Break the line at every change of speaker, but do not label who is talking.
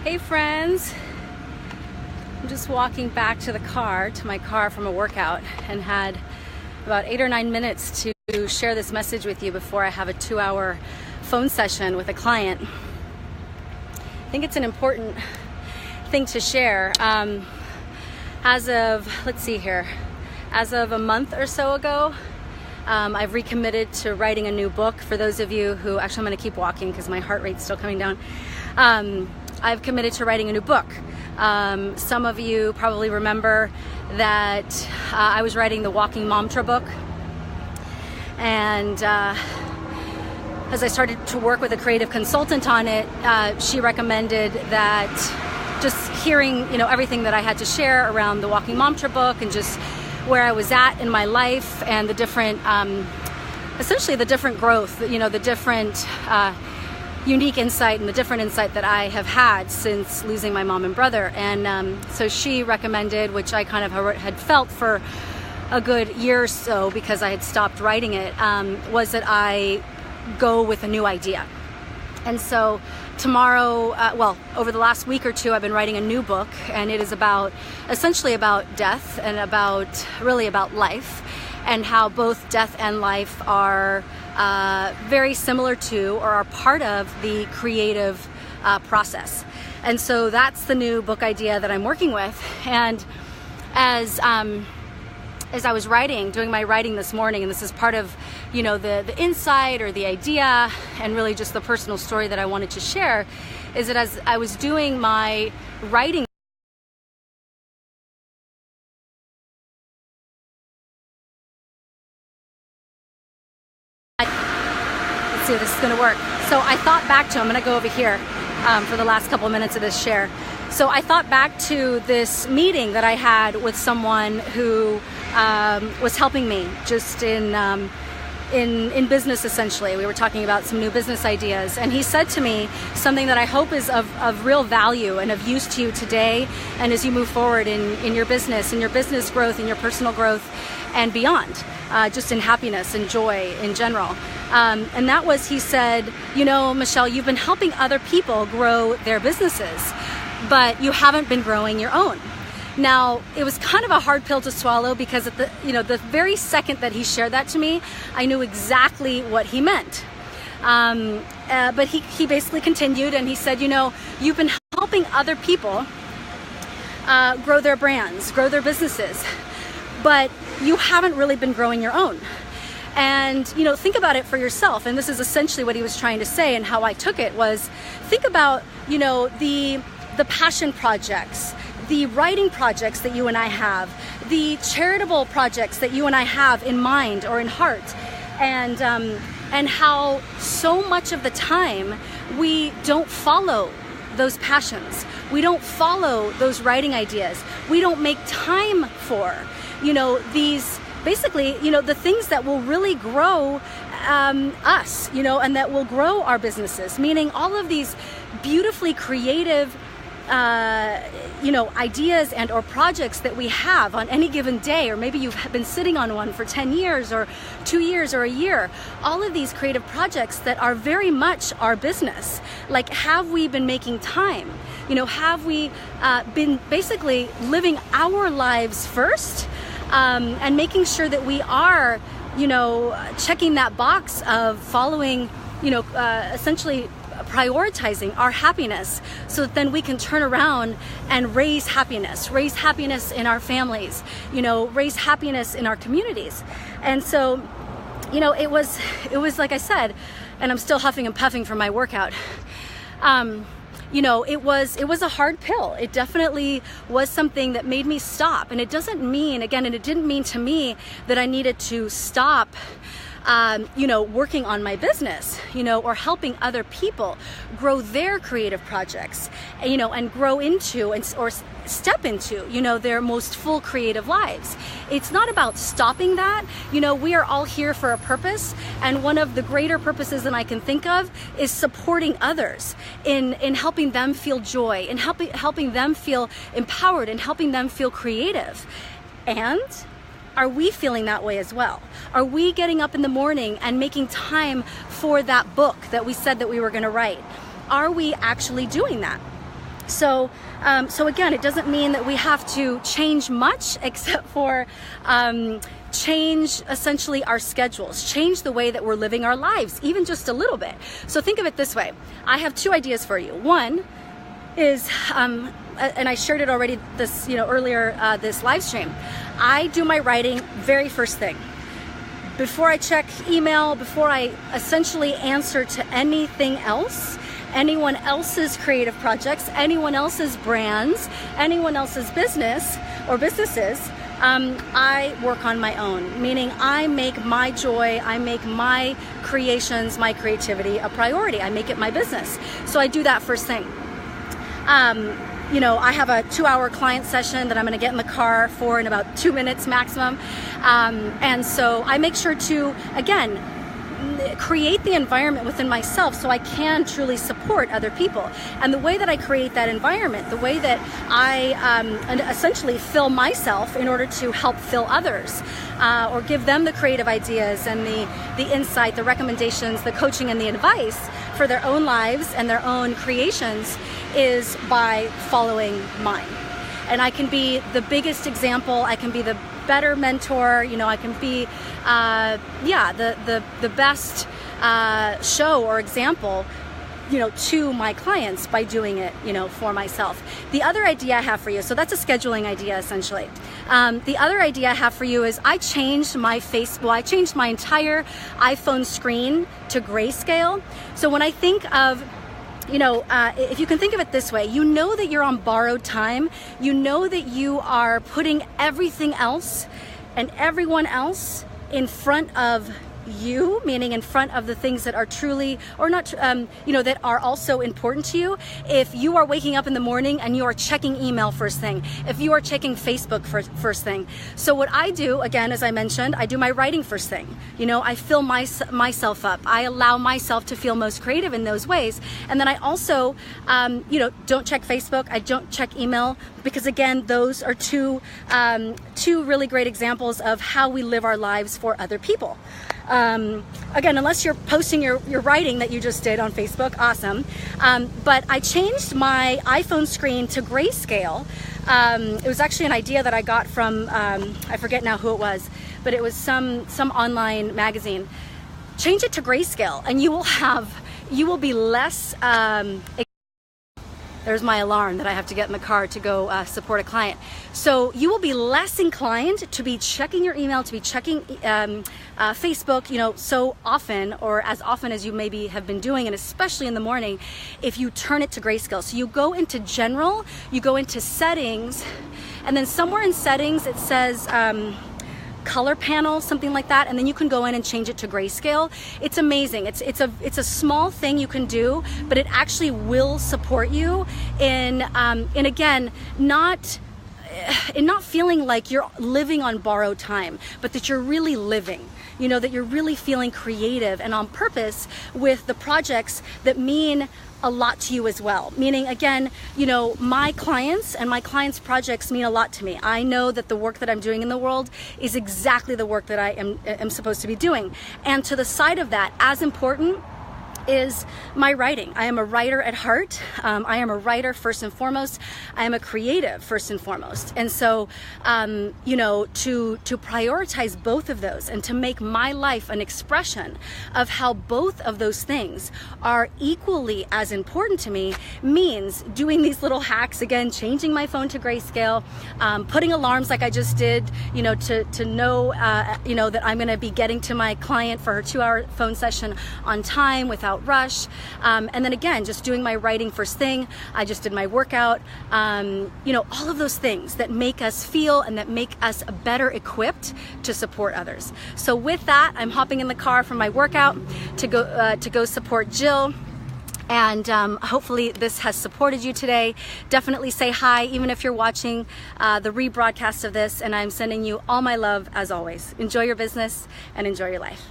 Hey friends, I'm just walking back to my car from a workout, and had about 8 or 9 minutes to share this message with you before I have a 2-hour phone session with a client. I think it's an important thing to share. As of a month or so ago, I've recommitted to writing a new book. For those of you who, actually I'm going to keep walking because my heart rate's still coming down. I've committed to writing a new book. Some of you probably remember that I was writing the Walking Mantra book. And as I started to work with a creative consultant on it, she recommended that just hearing, everything that I had to share around the Walking Mantra book and just where I was at in my life and the different, essentially the different growth, the different unique insight and the different insight that I have had since losing my mom and brother. And so she recommended, which I kind of had felt for a good year or so because I had stopped writing it, was that I go with a new idea. And so tomorrow, over the last week or two, I've been writing a new book, and it is essentially about death and really about life, and how both death and life are very similar to, or are part of, the creative process. And so that's the new book idea that I'm working with. And as I was doing my writing this morning, and this is part of, the insight or the idea and really just the personal story that I wanted to share, is that as I was doing my writing, let's see if this is going to work. So I thought back to, I'm going to go over here for the last couple of minutes of this share. So I thought back to this meeting that I had with someone who was helping me just in business, essentially. We were talking about some new business ideas, and he said to me something that I hope is of real value and of use to you today and as you move forward in your business growth, in your personal growth, and beyond, just in happiness and joy in general. And that was, he said, Michelle, you've been helping other people grow their businesses, but you haven't been growing your own. Now, it was kind of a hard pill to swallow because at the very second that he shared that to me, I knew exactly what he meant. But he basically continued, and he said, you've been helping other people grow their brands, grow their businesses, but you haven't really been growing your own. And, think about it for yourself. And this is essentially what he was trying to say, and how I took it was, think about, the passion projects, the writing projects that you and I have, the charitable projects that you and I have in mind or in heart, and how so much of the time we don't follow those passions. We don't follow those writing ideas. We don't make time for, these, basically, the things that will really grow us, and that will grow our businesses, meaning all of these beautifully creative ideas and or projects that we have on any given day, or maybe you've been sitting on one for 10 years or 2 years or a year. All of these creative projects that are very much our business. Like, have we been making time? Have we been basically living our lives first, and making sure that we are, checking that box of following, essentially prioritizing our happiness, so that then we can turn around and raise happiness in our families, raise happiness in our communities. And so, it was like I said, and I'm still huffing and puffing from my workout. It was a hard pill. It definitely was something that made me stop. And it doesn't mean, again, and it didn't mean to me that I needed to stop working on my business, or helping other people grow their creative projects, and grow into or step into, their most full creative lives. It's not about stopping that. We are all here for a purpose, and one of the greater purposes that I can think of is supporting others in helping them feel joy, and helping them feel empowered, and helping them feel creative. And are we feeling that way as well? Are we getting up in the morning and making time for that book that we said that we were going to write? Are we actually doing that? So, so again, it doesn't mean that we have to change much, except for change essentially our schedules, change the way that we're living our lives, even just a little bit. So think of it this way. I have two ideas for you. One is, and I shared it already this, earlier this live stream. I do my writing very first thing. Before I check email, before I essentially answer to anything else, anyone else's creative projects, anyone else's brands, anyone else's business or businesses, I work on my own, meaning I make my joy, I make my creations, my creativity a priority. I make it my business. So I do that first thing. I have a 2-hour client session that I'm going to get in the car for in about 2 minutes maximum. And so I make sure to, again, create the environment within myself so I can truly support other people. And the way that I create that environment, the way that I essentially fill myself in order to help fill others, or give them the creative ideas and the insight, the recommendations, the coaching and the advice for their own lives and their own creations, is by following mine. And I can be the biggest example, I can be the better mentor, I can be the best show or example to my clients by doing it for myself. The other idea I have for you, so that's a scheduling idea essentially. The other idea I have for you is I changed my entire iPhone screen to grayscale. So when I think of if you can think of it this way, that you're on borrowed time, that you are putting everything else and everyone else in front of you, meaning in front of the things that are truly, or not, that are also important to you. If you are waking up in the morning and you are checking email first thing, if you are checking Facebook first thing. So what I do, again, as I mentioned, I do my writing first thing. I fill myself up. I allow myself to feel most creative in those ways. And then I also, don't check Facebook. I don't check email, because again, those are two really great examples of how we live our lives for other people. Again, unless you're posting your writing that you just did on Facebook, awesome. But I changed my iPhone screen to grayscale. It was actually an idea that I got from, I forget now who it was, but it was some online magazine. Change it to grayscale and you will be less, there's my alarm that I have to get in the car to go support a client. So you will be less inclined to be checking your email, to be checking Facebook, so often, or as often as you maybe have been doing, and especially in the morning, if you turn it to grayscale. So you go into general, you go into settings, and then somewhere in settings it says, color panel, something like that, and then you can go in and change it to grayscale. It's amazing. It's a small thing you can do, but it actually will support you in again, not feeling like you're living on borrowed time, but that you're really living. That you're really feeling creative and on purpose with the projects that mean a lot to you as well. Meaning, again, my clients and my clients' projects mean a lot to me. I know that the work that I'm doing in the world is exactly the work that I am supposed to be doing. And to the side of that, as important is my writing. I am a writer at heart. I am a writer first and foremost. I am a creative first and foremost. And so, to prioritize both of those and to make my life an expression of how both of those things are equally as important to me means doing these little hacks, again, changing my phone to grayscale, putting alarms like I just did, to know, that I'm going to be getting to my client for her 2-hour phone session on time without rush, and then again, just doing my writing first thing. I just did my workout, all of those things that make us feel and that make us better equipped to support others. So with that, I'm hopping in the car from my workout to go support Jill. And hopefully this has supported you today. Definitely say hi, even if you're watching the rebroadcast of this, and I'm sending you all my love as always. Enjoy your business and enjoy your life.